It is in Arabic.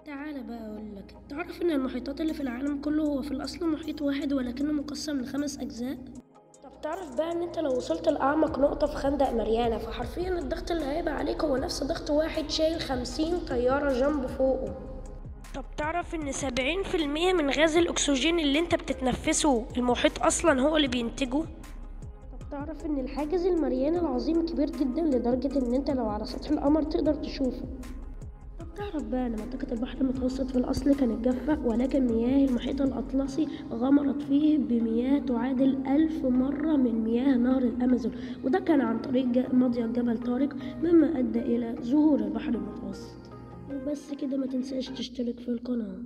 تعالى بقى أقولك، تعرف إن المحيطات اللي في العالم كله هو في الأصل محيط واحد ولكنه مقسم ل5 أجزاء؟ طب تعرف بقى إن أنت لو وصلت لأعمق نقطة في خندق ماريانا فحرفيا الضغط اللي هيبقى عليك هو نفس ضغط واحد شايل 50 طيارة جنب فوقه. طب تعرف إن 70% من غاز الأكسجين اللي أنت بتتنفسه المحيط أصلا هو اللي بينتجه؟ طب تعرف إن الحاجز المرياني العظيم كبير جدا لدرجة إن أنت لو على سطح القمر تقدر تشوفه. طب تعرف بقى إن منطقة البحر المتوسط في الأصل كانت جافة ولكن مياه المحيط الأطلسي غمرت فيه بمياه تعادل 1000 مرة من مياه نهر الأمازون، وده كان عن طريق مضيق جبل طارق، مما أدى إلى ظهور البحر المتوسط. وبس كده، ما تنساش تشترك في القناة.